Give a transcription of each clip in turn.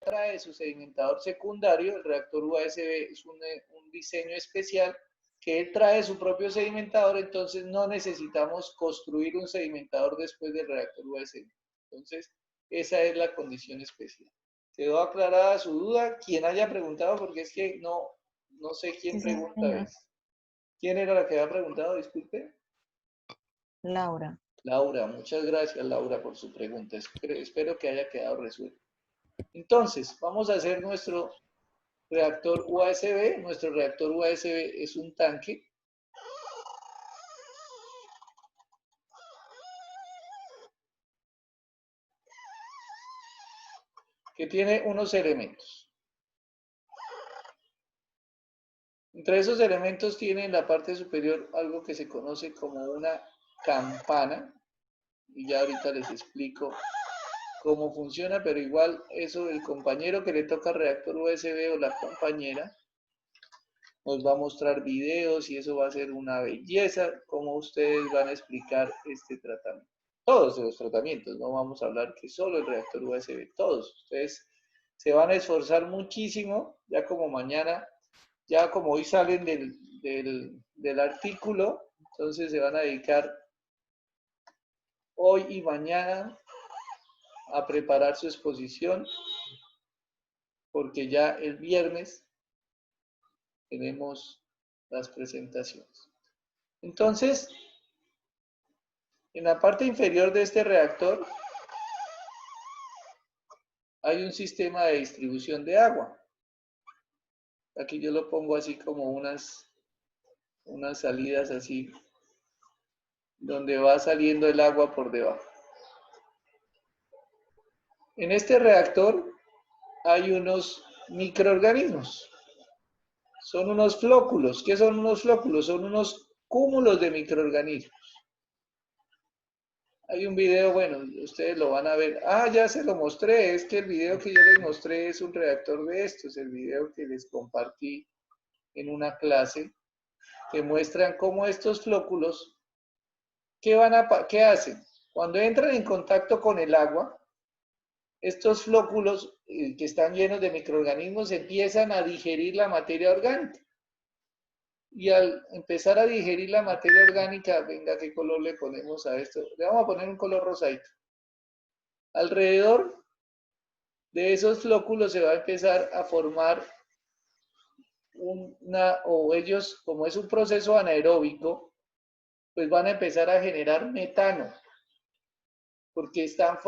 trae su sedimentador secundario. El reactor USB es un diseño especial que él trae su propio sedimentador, entonces no necesitamos construir un sedimentador después del reactor USB. Entonces, esa es la condición especial. ¿Quedó aclarada su duda? Quien haya preguntado, porque es que no sé quién Sí, pregunta señor. es. ¿Quién era la que había preguntado? Disculpe. Laura. Laura, muchas gracias Laura por su pregunta. Espero que haya quedado resuelto. Entonces, vamos a hacer nuestro reactor USB. Nuestro reactor USB es un tanque que tiene unos elementos. Entre esos elementos tiene en la parte superior algo que se conoce como una campana. Y ya ahorita les explico cómo funciona, pero igual eso el compañero que le toca reactor USB o la compañera nos va a mostrar videos y eso va a ser una belleza, como ustedes van a explicar este tratamiento. Todos los tratamientos, no vamos a hablar que solo el reactor USB, todos. Ustedes se van a esforzar muchísimo, ya como mañana, ya como hoy salen del artículo, entonces se van a dedicar hoy y mañana a preparar su exposición, porque ya el viernes tenemos las presentaciones. Entonces, en la parte inferior de este reactor hay un sistema de distribución de agua. Aquí yo lo pongo así como unas salidas así, donde va saliendo el agua por debajo. En este reactor hay unos microorganismos. Son unos flóculos. ¿Qué son unos flóculos? Son unos cúmulos de microorganismos. Hay un video, bueno, ustedes lo van a ver. Ah, ya se lo mostré. Es que el video que yo les mostré es un reactor de estos. El video que les compartí en una clase que muestran cómo estos flóculos, ¿qué hacen? Cuando entran en contacto con el agua, estos flóculos que están llenos de microorganismos empiezan a digerir la materia orgánica. Y al empezar a digerir la materia orgánica, venga, ¿qué color le ponemos a esto? Le vamos a poner un color rosadito. Alrededor de esos flóculos se va a empezar a formar o ellos, como es un proceso anaeróbico, pues van a empezar a generar metano, porque están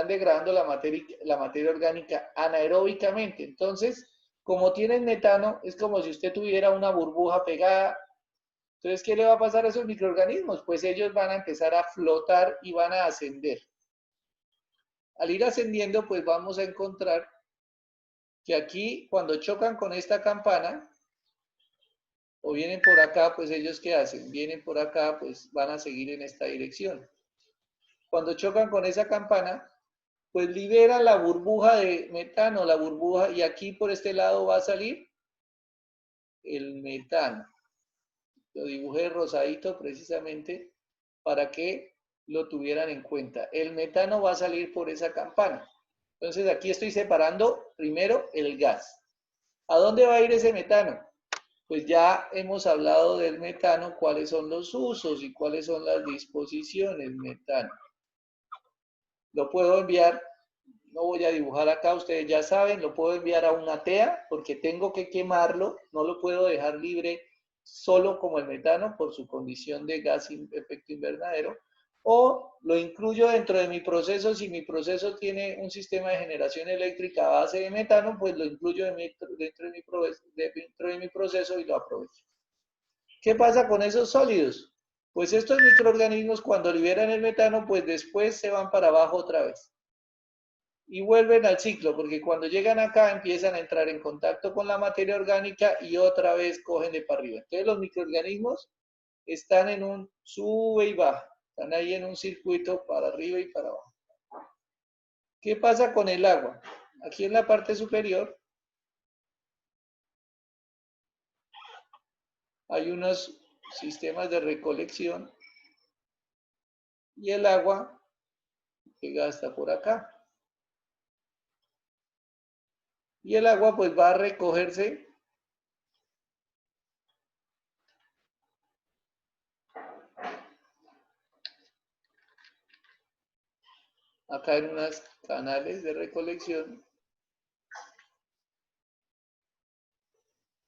degradando la materia orgánica anaeróbicamente. Entonces, como tienen metano, es como si usted tuviera una burbuja pegada. Entonces, ¿qué le va a pasar a esos microorganismos? Pues ellos van a empezar a flotar y van a ascender. Al ir ascendiendo, pues vamos a encontrar que aquí, cuando chocan con esta campana, o vienen por acá, pues ellos ¿qué hacen? Vienen por acá, pues van a seguir en esta dirección. Cuando chocan con esa campana, pues libera la burbuja de metano, la burbuja, y aquí por este lado va a salir el metano. Lo dibujé rosadito precisamente para que lo tuvieran en cuenta. El metano va a salir por esa campana. Entonces aquí estoy separando primero el gas. ¿A dónde va a ir ese metano? Pues ya hemos hablado del metano, cuáles son los usos y cuáles son las disposiciones metano. Lo puedo enviar, no voy a dibujar acá, ustedes ya saben, lo puedo enviar a una TEA porque tengo que quemarlo, no lo puedo dejar libre solo como el metano por su condición de gas efecto invernadero, o lo incluyo dentro de mi proceso. Si mi proceso tiene un sistema de generación eléctrica a base de metano, pues lo incluyo dentro de mi proceso y lo aprovecho. ¿Qué pasa con esos sólidos? Pues estos microorganismos cuando liberan el metano, pues después se van para abajo otra vez y vuelven al ciclo, porque cuando llegan acá empiezan a entrar en contacto con la materia orgánica y otra vez cogen de para arriba. Entonces los microorganismos están en un sube y baja, están ahí en un circuito para arriba y para abajo. ¿Qué pasa con el agua? Aquí en la parte superior hay unos sistemas de recolección y el agua llega hasta por acá. Y el agua pues va a recogerse acá en unos canales de recolección.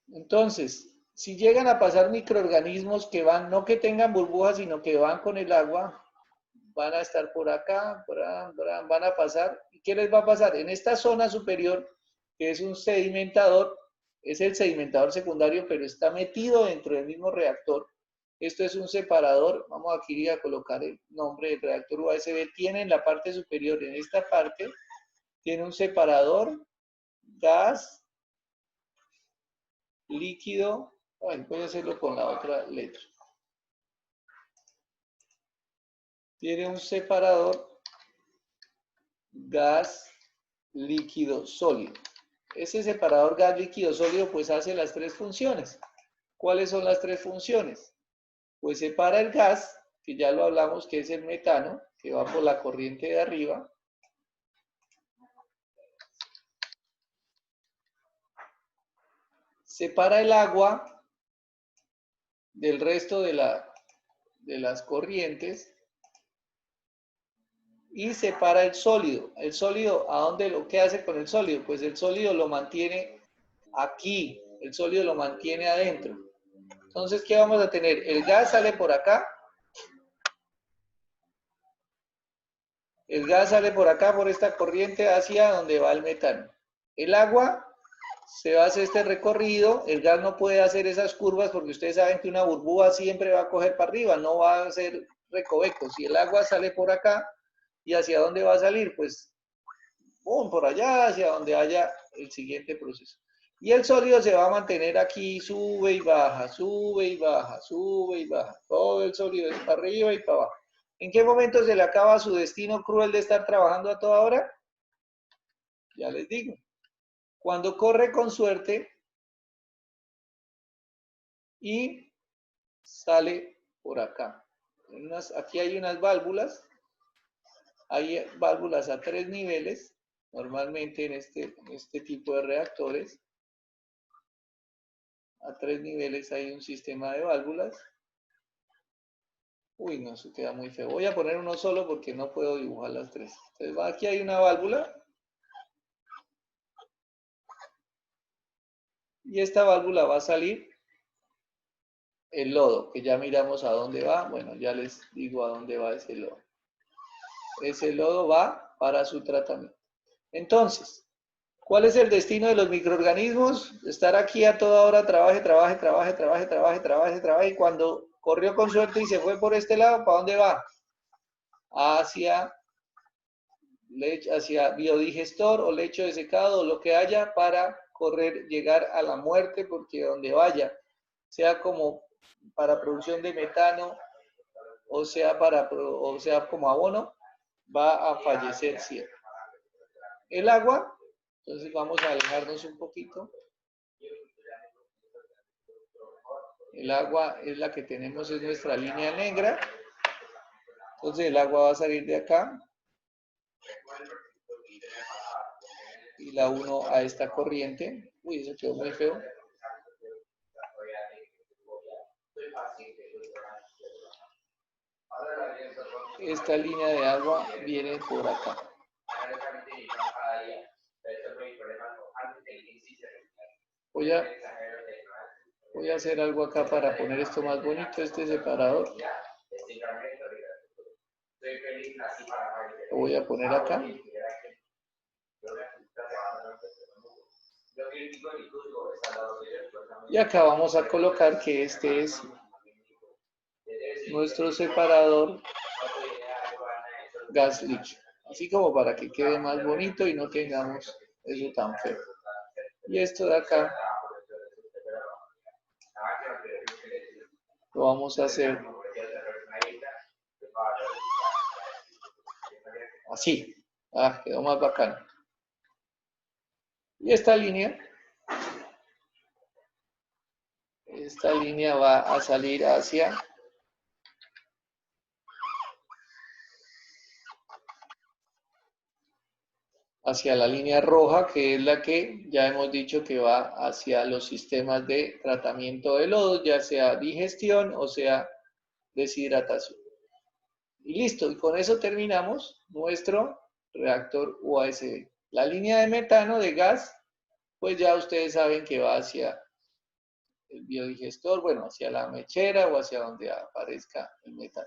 Entonces, si llegan a pasar microorganismos que van, no que tengan burbujas, sino que van con el agua, van a estar por acá, van a pasar. ¿Y qué les va a pasar? En esta zona superior, que es un sedimentador, es el sedimentador secundario, pero está metido dentro del mismo reactor. Esto es un separador, vamos aquí a colocar el nombre del reactor USB, tiene en la parte superior, en esta parte, tiene un separador, gas, líquido, voy a hacerlo con la otra letra. Tiene un separador, gas, líquido, sólido. Ese separador gas, líquido, sólido, pues hace las tres funciones. ¿Cuáles son las tres funciones? Pues separa el gas, que ya lo hablamos, que es el metano, que va por la corriente de arriba. Separa el agua del resto de las corrientes y separa el sólido. El sólido, ¿a dónde qué hace con el sólido? Pues el sólido lo mantiene aquí, el sólido lo mantiene adentro. Entonces, ¿qué vamos a tener? El gas sale por acá. El gas sale por acá, por esta corriente, hacia donde va el metano. El agua se hace este recorrido, el gas no puede hacer esas curvas porque ustedes saben que una burbuja siempre va a coger para arriba, no va a hacer recoveco. Si el agua sale por acá, ¿y hacia dónde va a salir? Pues, boom, por allá, hacia donde haya el siguiente proceso. Y el sólido se va a mantener aquí, sube y baja, sube y baja, sube y baja. Todo el sólido es para arriba y para abajo. ¿En qué momento se le acaba su destino cruel de estar trabajando a toda hora? Ya les digo. Cuando corre con suerte y sale por acá. Aquí hay unas válvulas. Hay válvulas a 3 niveles, normalmente en este tipo de reactores. A 3 niveles hay un sistema de válvulas. Uy, no, eso queda muy feo. Voy a poner uno solo porque no puedo dibujar las tres. Entonces, aquí hay una válvula. Y esta válvula va a salir el lodo, que ya miramos a dónde va. Bueno, ya les digo a dónde va ese lodo. Ese lodo va para su tratamiento. Entonces, ¿cuál es el destino de los microorganismos? Estar aquí a toda hora, trabaje, y cuando corrió con suerte y se fue por este lado, ¿para dónde va? Hacia biodigestor o lecho de secado o lo que haya para llegar a la muerte, porque donde vaya, sea como para producción de metano o sea como abono, va a fallecer siempre. El agua, entonces vamos a alejarnos un poquito. El agua es la que tenemos, es nuestra línea negra. Entonces el agua va a salir de acá y la uno a esta corriente. Uy, eso quedó muy feo. Esta línea de agua viene por acá. Voy a hacer algo acá para poner esto más bonito, este separador. Lo voy a poner acá. Y acá vamos a colocar que este es nuestro separador gas líquido. Así como para que quede más bonito y no tengamos eso tan feo. Y esto de acá lo vamos a hacer así. Ah, quedó más bacano. Y esta línea va a salir hacia hacia la línea roja, que es la que ya hemos dicho que va hacia los sistemas de tratamiento de lodo, ya sea digestión o sea deshidratación. Y listo, y con eso terminamos nuestro reactor UASB. La línea de metano de gas, pues ya ustedes saben que va hacia el biodigestor, bueno, hacia la mechera o hacia donde aparezca el metano.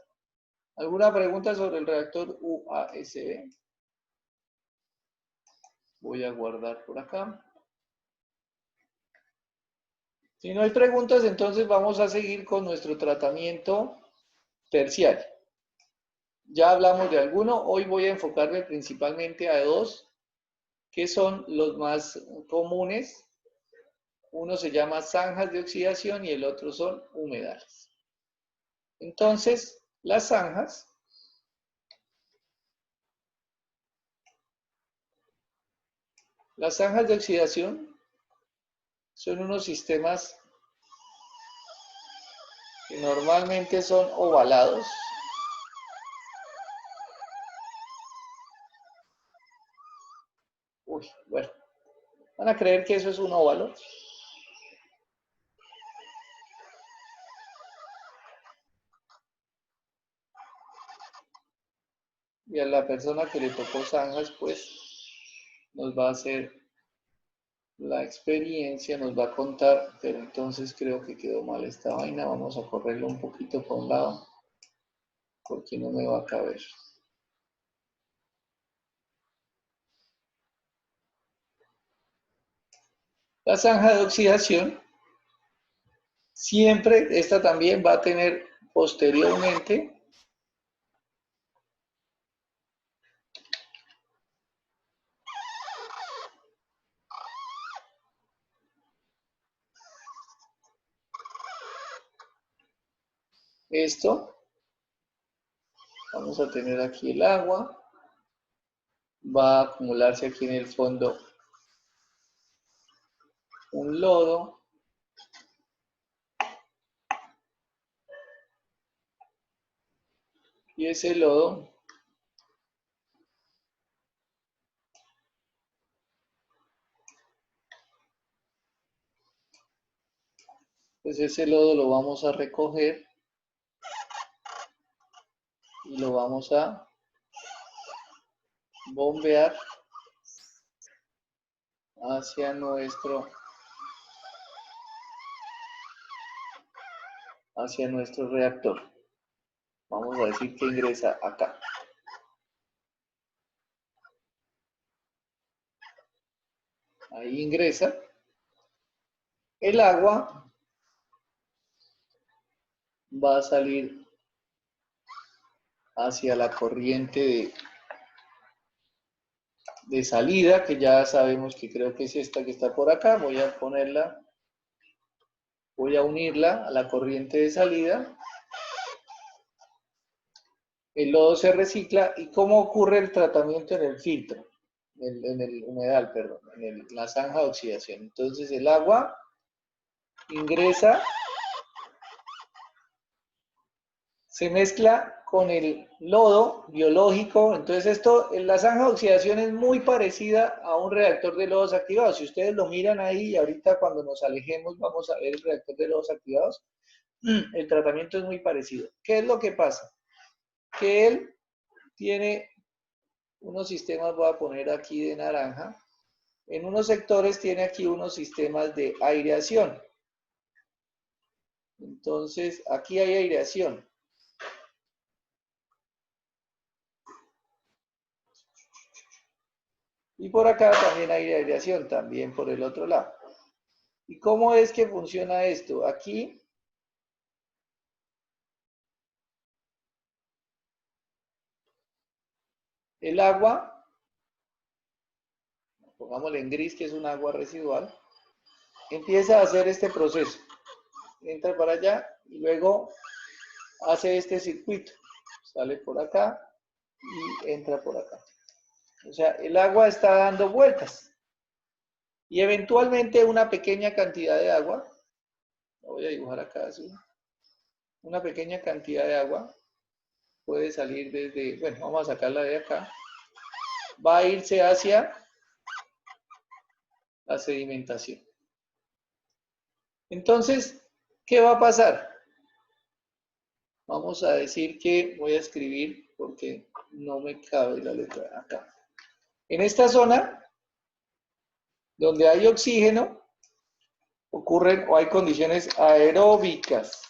¿Alguna pregunta sobre el reactor UASB? Voy a guardar por acá. Si no hay preguntas, entonces vamos a seguir con nuestro tratamiento terciario. Ya hablamos de alguno, hoy voy a enfocarme principalmente a dos, que son los más comunes. Uno se llama zanjas de oxidación y el otro son humedales. Entonces, las zanjas de oxidación son unos sistemas que normalmente son ovalados. Uy, bueno, ¿van a creer que eso es un óvalo? Y a la persona que le tocó zanjas, pues nos va a hacer la experiencia, nos va a contar, pero entonces creo que quedó mal esta vaina. Vamos a correrlo un poquito por un lado, porque no me va a caber. La zanja de oxidación, siempre, esta también va a tener posteriormente esto. Vamos a tener aquí el agua. Va a acumularse aquí en el fondo un lodo. Y ese lodo pues ese lodo lo vamos a recoger y lo vamos a bombear hacia nuestro reactor. Vamos a decir que ingresa acá. Ahí ingresa. El agua va a salir hacia la corriente de salida, que ya sabemos que creo que es esta que está por acá. Voy a ponerla, voy a unirla a la corriente de salida. El lodo se recicla. ¿Y cómo ocurre el tratamiento en el filtro? En el humedal, perdón, en la zanja de oxidación. Entonces el agua ingresa, se mezcla con el lodo biológico. Entonces esto, la zanja de oxidación es muy parecida a un reactor de lodos activados. Si ustedes lo miran ahí, y ahorita cuando nos alejemos vamos a ver el reactor de lodos activados, el tratamiento es muy parecido. ¿Qué es lo que pasa? Que él tiene unos sistemas, voy a poner aquí de naranja, en unos sectores tiene aquí unos sistemas de aireación. Entonces, aquí hay aireación. Y por acá también hay aireación, también por el otro lado. ¿Y cómo es que funciona esto? Aquí el agua, pongámosle en gris que es un agua residual, empieza a hacer este proceso. Entra para allá y luego hace este circuito. Sale por acá y entra por acá. O sea, el agua está dando vueltas. Y eventualmente una pequeña cantidad de agua, lo voy a dibujar acá así, una pequeña cantidad de agua puede salir desde, bueno, vamos a sacarla de acá, va a irse hacia la sedimentación. Entonces, ¿qué va a pasar? Vamos a decir que voy a escribir porque no me cabe la letra acá. En esta zona, donde hay oxígeno, ocurren o hay condiciones aeróbicas.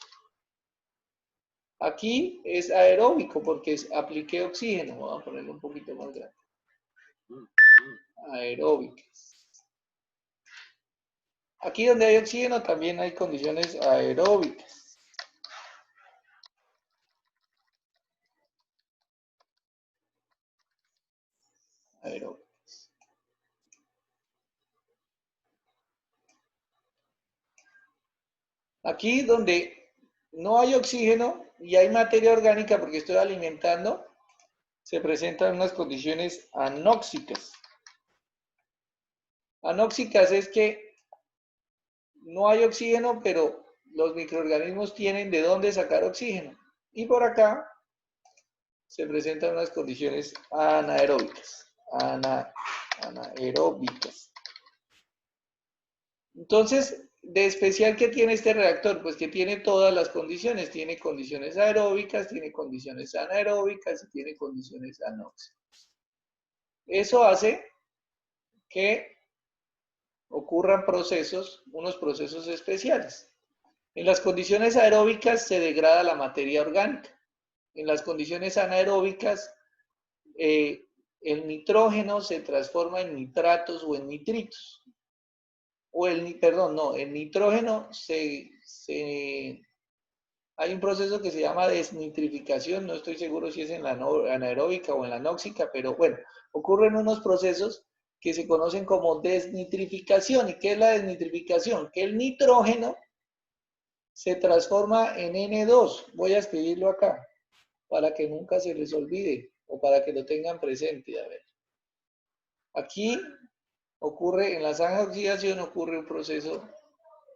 Aquí es aeróbico porque apliqué oxígeno. Vamos a ponerlo un poquito más grande. Aeróbicas. Aquí donde hay oxígeno también hay condiciones aeróbicas. Aeróbicas. Aquí donde no hay oxígeno y hay materia orgánica porque estoy alimentando, se presentan unas condiciones anóxicas. Anóxicas es que no hay oxígeno, pero los microorganismos tienen de dónde sacar oxígeno. Y por acá se presentan unas condiciones anaeróbicas. Anaeróbicas. Entonces, de especial, ¿qué tiene este reactor? Pues que tiene todas las condiciones. Tiene condiciones aeróbicas, tiene condiciones anaeróbicas y tiene condiciones anóxicas. Eso hace que ocurran procesos, unos procesos especiales. En las condiciones aeróbicas se degrada la materia orgánica. En las condiciones anaeróbicas, el nitrógeno se transforma en nitratos o en nitritos. El nitrógeno hay un proceso que se llama desnitrificación, no estoy seguro si es en la anaeróbica o en la anóxica, pero bueno, ocurren unos procesos que se conocen como desnitrificación. ¿Y qué es la desnitrificación? Que el nitrógeno se transforma en N2. Voy a escribirlo acá, para que nunca se les olvide, o para que lo tengan presente. A ver. Aquí ocurre, en la zanja de oxidación ocurre un proceso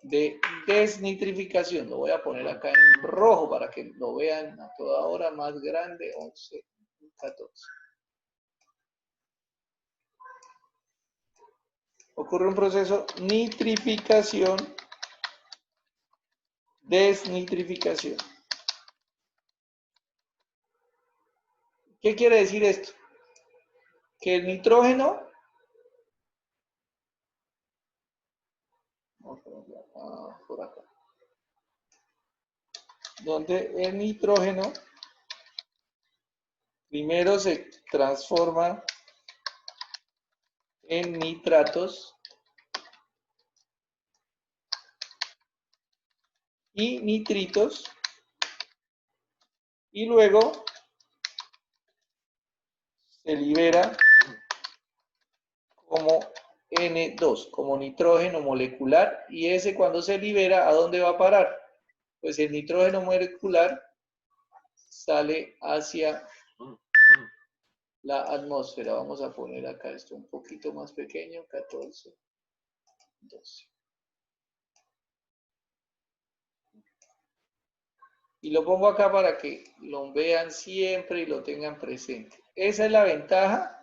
de desnitrificación. Lo voy a poner acá en rojo para que lo vean a toda hora, más grande, 11, 14. Ocurre un proceso nitrificación, desnitrificación. ¿Qué quiere decir esto? Que el nitrógeno, por acá, donde el nitrógeno primero se transforma en nitratos y nitritos y luego se libera como N2, como nitrógeno molecular, y ese cuando se libera, ¿a dónde va a parar? Pues el nitrógeno molecular sale hacia la atmósfera. Vamos a poner acá esto un poquito más pequeño, 14, 12. Y lo pongo acá para que lo vean siempre y lo tengan presente. Esa es la ventaja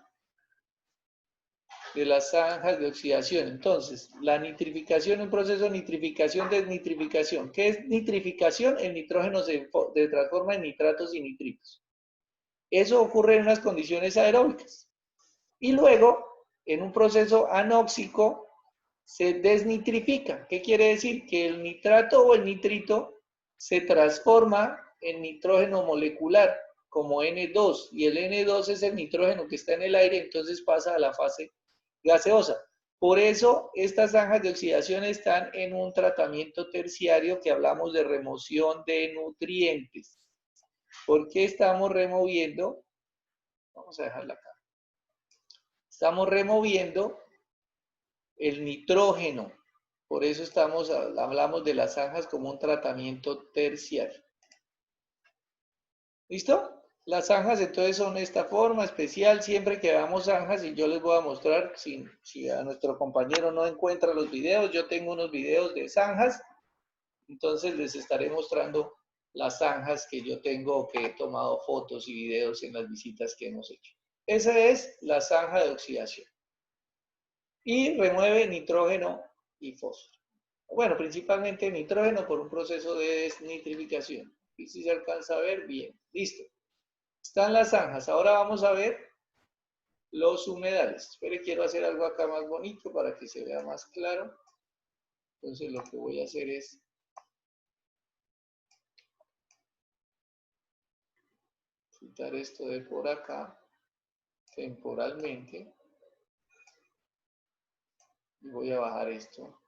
de las zanjas de oxidación. Entonces, la nitrificación, un proceso de nitrificación, desnitrificación. ¿Qué es nitrificación? El nitrógeno se transforma en nitratos y nitritos. Eso ocurre en unas condiciones aeróbicas. Y luego, en un proceso anóxico, se desnitrifica. ¿Qué quiere decir? Que el nitrato o el nitrito se transforma en nitrógeno molecular, como N2, y el N2 es el nitrógeno que está en el aire, entonces pasa a la fase gaseosa. Por eso, estas zanjas de oxidación están en un tratamiento terciario que hablamos de remoción de nutrientes. ¿Por qué estamos removiendo? Vamos a dejarla acá. Estamos removiendo el nitrógeno. Por eso hablamos de las zanjas como un tratamiento terciario. ¿Listo? Las zanjas entonces son de esta forma especial. Siempre que veamos zanjas, y yo les voy a mostrar, si a nuestro compañero no encuentra los videos, yo tengo unos videos de zanjas, entonces les estaré mostrando las zanjas que yo tengo, que he tomado fotos y videos en las visitas que hemos hecho. Esa es la zanja de oxidación. y remueve nitrógeno y fósforo. Bueno, principalmente nitrógeno por un proceso de desnitrificación. Y si se alcanza a ver, bien, listo. Están las zanjas. Ahora vamos a ver los humedales. Espere, quiero hacer algo acá más bonito para que se vea más claro. Entonces lo que voy a hacer es quitar esto de por acá temporalmente y voy a bajar esto.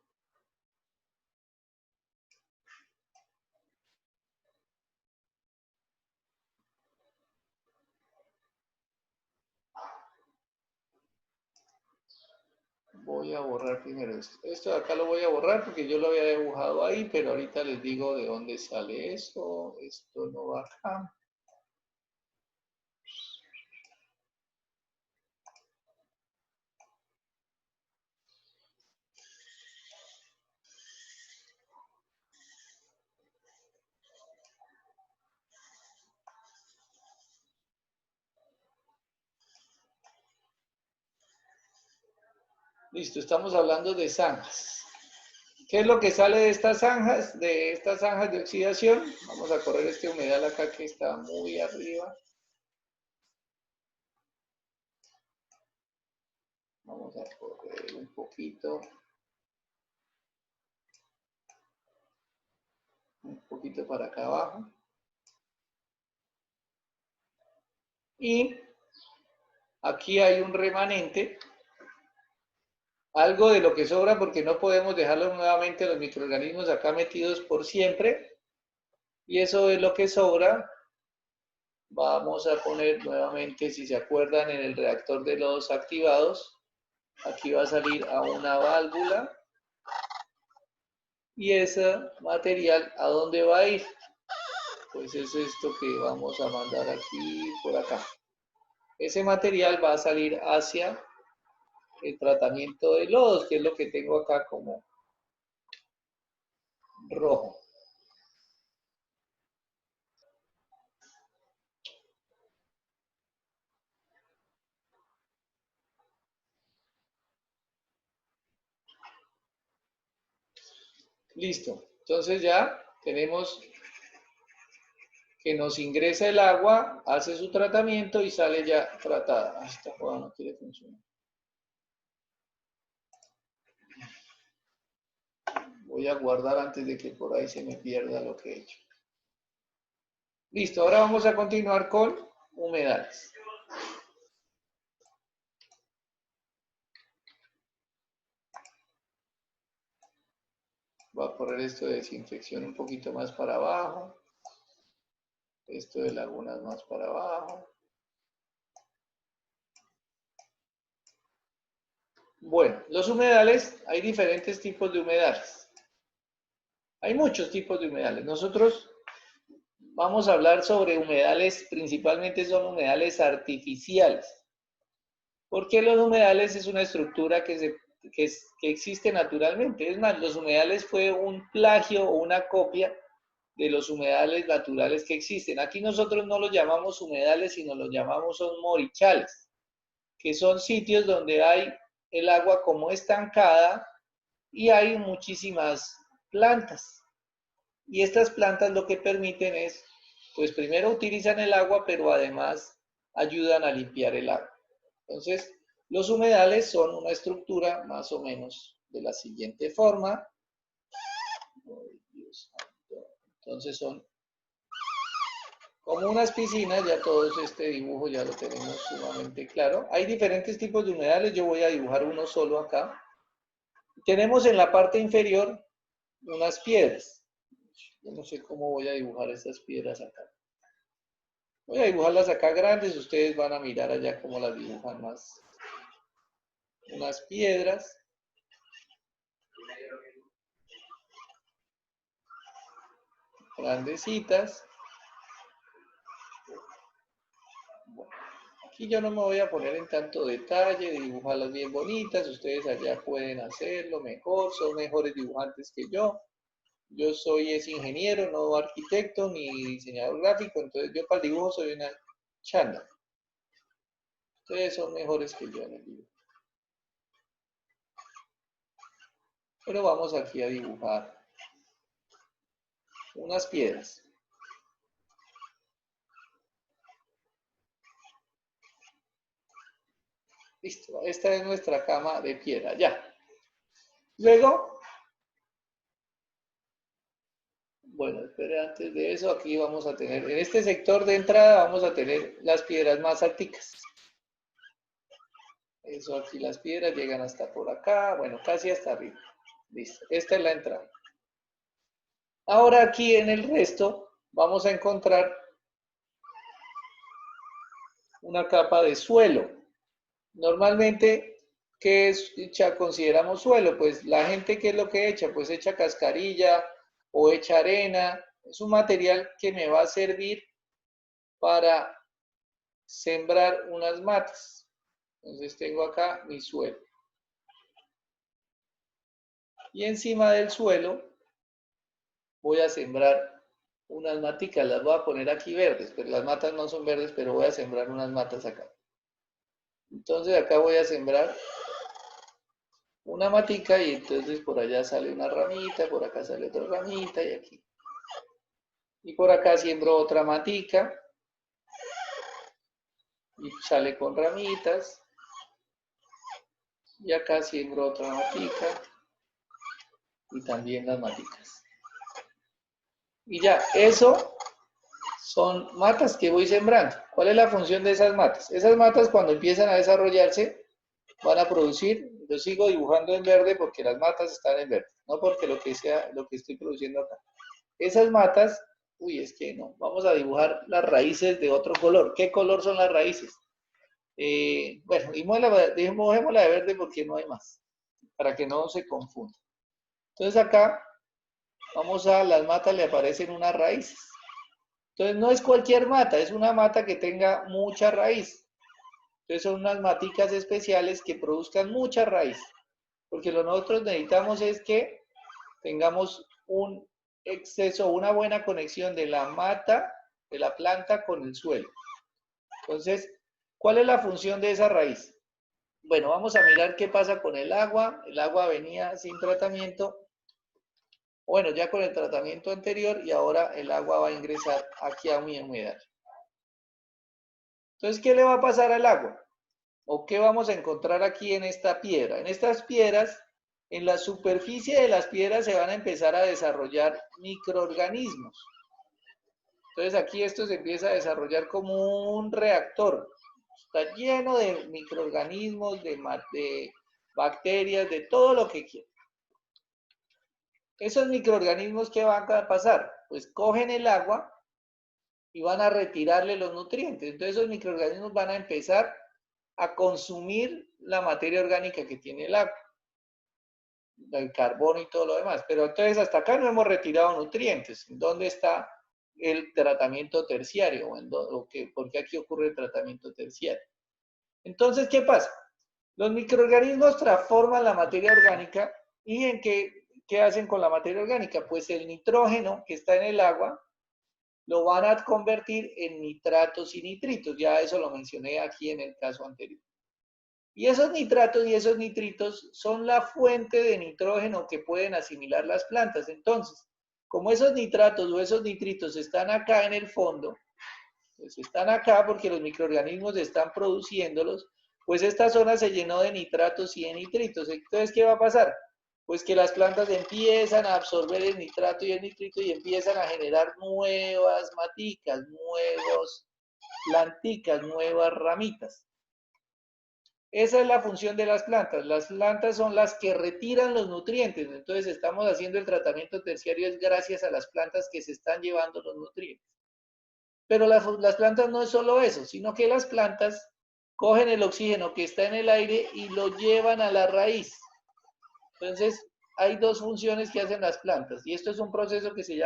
Voy a borrar primero esto. Esto de acá lo voy a borrar porque yo lo había dibujado ahí, pero ahorita les digo de dónde sale eso. Esto no va acá. Listo, estamos hablando de zanjas. ¿Qué es lo que sale de estas zanjas? De estas zanjas de oxidación. Vamos a correr este humedal acá que está muy arriba. Vamos a correr un poquito para acá abajo. Y aquí hay un remanente, algo de lo que sobra porque no podemos dejarlo nuevamente los microorganismos acá metidos por siempre. Y eso es lo que sobra. Vamos a poner nuevamente, si se acuerdan, en el reactor de lodos activados. Aquí va a salir a una válvula. Y ese material, ¿a dónde va a ir? Pues es esto que vamos a mandar aquí por acá. Ese material va a salir hacia el tratamiento de lodos, que es lo que tengo acá como rojo. Listo. Entonces ya tenemos que nos ingresa el agua, hace su tratamiento y sale ya tratada. Esta joda no quiere funcionar. Voy a guardar antes de que por ahí se me pierda lo que he hecho. Listo, ahora vamos a continuar con humedales. Voy a poner esto de desinfección un poquito más para abajo. Esto de lagunas más para abajo. Bueno, los humedales, hay diferentes tipos de humedales. Hay muchos tipos de humedales. Nosotros vamos a hablar sobre humedales, principalmente son humedales artificiales. Porque los humedales es una estructura que existe naturalmente. Es más, los humedales fue un plagio o una copia de los humedales naturales que existen. Aquí nosotros no los llamamos humedales, sino los llamamos son morichales, que son sitios donde hay el agua como estancada y hay muchísimas plantas. Y estas plantas lo que permiten es, pues primero utilizan el agua, pero además ayudan a limpiar el agua. Entonces, los humedales son una estructura más o menos de la siguiente forma. Entonces son como unas piscinas, ya todo este dibujo ya lo tenemos sumamente claro. Hay diferentes tipos de humedales, yo voy a dibujar uno solo acá. Tenemos en la parte inferior unas piedras. Yo no sé cómo voy a dibujar estas piedras acá. Voy a dibujarlas acá grandes, ustedes van a mirar allá cómo las dibujan más. Unas piedras. Grandecitas. Bueno, aquí yo no me voy a poner en tanto detalle, dibujarlas bien bonitas, ustedes allá pueden hacerlo mejor, son mejores dibujantes que yo. Yo soy ingeniero, no arquitecto ni diseñador gráfico, entonces yo para el dibujo soy una chanda. Ustedes son mejores que yo en el dibujo. Pero vamos aquí a dibujar unas piedras. Listo, esta es nuestra cama de piedra, ya. Luego, bueno, espere, antes de eso, aquí vamos a tener, en este sector de entrada vamos a tener las piedras más alticas. Eso aquí las piedras llegan hasta por acá, bueno, casi hasta arriba. Listo, esta es la entrada. Ahora aquí en el resto vamos a encontrar una capa de suelo. Normalmente, ¿qué consideramos suelo? Pues la gente, ¿qué es lo que echa? Pues echa cascarilla o echa arena. Es un material que me va a servir para sembrar unas matas. Entonces tengo acá mi suelo. Y encima del suelo voy a sembrar unas maticas. Las voy a poner aquí verdes, pero las matas no son verdes, pero voy a sembrar unas matas acá. Entonces acá voy a sembrar una matica y entonces por allá sale una ramita, por acá sale otra ramita y aquí. Y por acá siembro otra matica y sale con ramitas. Y acá siembro otra matica y también las maticas. Y ya, eso son matas que voy sembrando. ¿Cuál es la función de esas matas? Esas matas cuando empiezan a desarrollarse van a producir, yo sigo dibujando en verde porque las matas están en verde, no porque lo que sea lo que estoy produciendo acá. Esas matas, uy, es que no, vamos a dibujar las raíces de otro color. ¿Qué color son las raíces? Bueno, dibujémosla de verde porque no hay más, para que no se confunda. Entonces acá, las matas le aparecen unas raíces. Entonces no es cualquier mata, es una mata que tenga mucha raíz. Entonces son unas maticas especiales que produzcan mucha raíz. Porque lo que nosotros necesitamos es que tengamos un exceso, una buena conexión de la mata, de la planta con el suelo. Entonces, ¿cuál es la función de esa raíz? Bueno, vamos a mirar qué pasa con el agua. El agua venía sin tratamiento. Bueno, ya con el tratamiento anterior y ahora el agua va a ingresar aquí a mi humedal. Entonces, ¿qué le va a pasar al agua? ¿O qué vamos a encontrar aquí en esta piedra? En estas piedras, en la superficie de las piedras se van a empezar a desarrollar microorganismos. Entonces aquí esto se empieza a desarrollar como un reactor. Está lleno de microorganismos, de bacterias, de todo lo que quiera. Esos microorganismos, ¿qué van a pasar? Pues cogen el agua y van a retirarle los nutrientes. Entonces esos microorganismos van a empezar a consumir la materia orgánica que tiene el agua, el carbono y todo lo demás. Pero entonces hasta acá no hemos retirado nutrientes. ¿Dónde está el tratamiento terciario? ¿Por qué aquí ocurre el tratamiento terciario? Entonces, ¿qué pasa? Los microorganismos transforman la materia orgánica y ¿en qué hacen con la materia orgánica? Pues el nitrógeno que está en el agua lo van a convertir en nitratos y nitritos. Ya eso lo mencioné aquí en el caso anterior. Y esos nitratos y esos nitritos son la fuente de nitrógeno que pueden asimilar las plantas. Entonces, como esos nitratos o esos nitritos están acá en el fondo, pues están acá porque los microorganismos están produciéndolos, pues esta zona se llenó de nitratos y de nitritos. Entonces, ¿qué va a pasar? Pues que las plantas empiezan a absorber el nitrato y el nitrito y empiezan a generar nuevas maticas, nuevos planticas, nuevas ramitas. Esa es la función de las plantas. Las plantas son las que retiran los nutrientes. Entonces estamos haciendo el tratamiento terciario es gracias a las plantas que se están llevando los nutrientes. Pero las plantas no es solo eso, sino que las plantas cogen el oxígeno que está en el aire y lo llevan a la raíz. Entonces hay dos funciones que hacen las plantas. Y esto es un proceso que se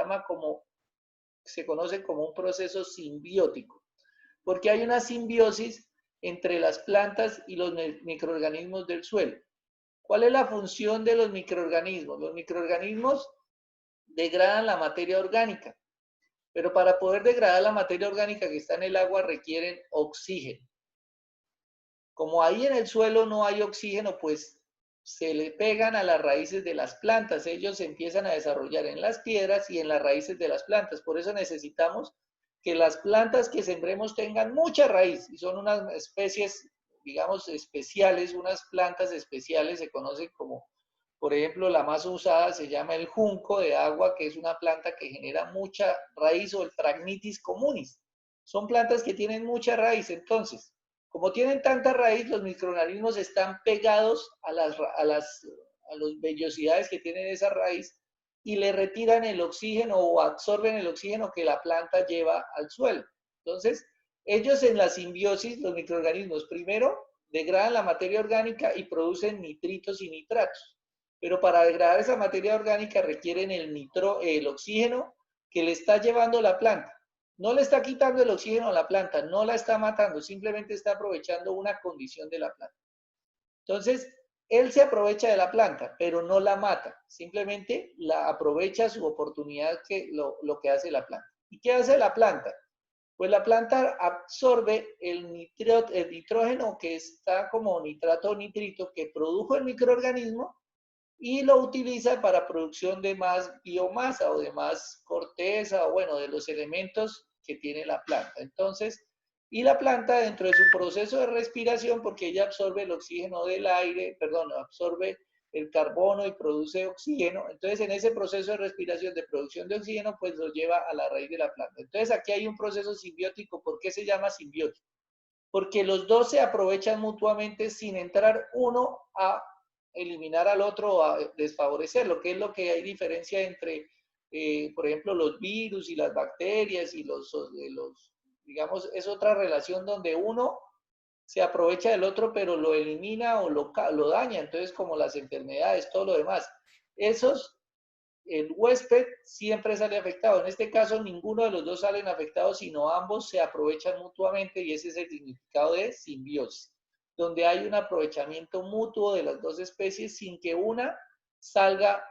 conoce como un proceso simbiótico. Porque hay una simbiosis entre las plantas y los microorganismos del suelo. ¿Cuál es la función de los microorganismos? Los microorganismos degradan la materia orgánica, pero para poder degradar la materia orgánica que está en el agua requieren oxígeno. Como ahí en el suelo no hay oxígeno, pues se le pegan a las raíces de las plantas. Ellos se empiezan a desarrollar en las piedras y en las raíces de las plantas. Por eso necesitamos que las plantas que sembremos tengan mucha raíz y son unas especies, digamos, especiales, unas plantas especiales, se conocen como, por ejemplo, la más usada se llama el junco de agua, que es una planta que genera mucha raíz, o el Phragmites communis. Son plantas que tienen mucha raíz, entonces, como tienen tanta raíz, los microorganismos están pegados a las vellosidades que tienen esa raíz y le retiran el oxígeno o absorben el oxígeno que la planta lleva al suelo. Entonces, ellos en la simbiosis, los microorganismos, primero degradan la materia orgánica y producen nitritos y nitratos. Pero para degradar esa materia orgánica requieren el oxígeno que le está llevando la planta. No le está quitando el oxígeno a la planta, no la está matando, simplemente está aprovechando una condición de la planta. Entonces, él se aprovecha de la planta, pero no la mata, simplemente la aprovecha su oportunidad, lo que hace la planta. ¿Y qué hace la planta? Pues la planta absorbe el nitrógeno que está como nitrato o nitrito que produjo el microorganismo y lo utiliza para producción de más biomasa o de más corteza o bueno, de los elementos que tiene la planta. Entonces, y la planta dentro de su proceso de respiración, porque ella absorbe el oxígeno del aire, perdón, absorbe el carbono y produce oxígeno, entonces en ese proceso de respiración, de producción de oxígeno, pues lo lleva a la raíz de la planta. Entonces aquí hay un proceso simbiótico. ¿Por qué se llama simbiótico? Porque los dos se aprovechan mutuamente sin entrar uno a eliminar al otro o a desfavorecerlo, que es lo que hay diferencia entre, por ejemplo, los virus y las bacterias y digamos, es otra relación donde uno se aprovecha del otro, pero lo elimina o lo daña. Entonces, como las enfermedades, todo lo demás. El huésped siempre sale afectado. En este caso, ninguno de los dos salen afectados, sino ambos se aprovechan mutuamente y ese es el significado de simbiosis, donde hay un aprovechamiento mutuo de las dos especies sin que una salga,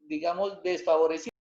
digamos, desfavorecida.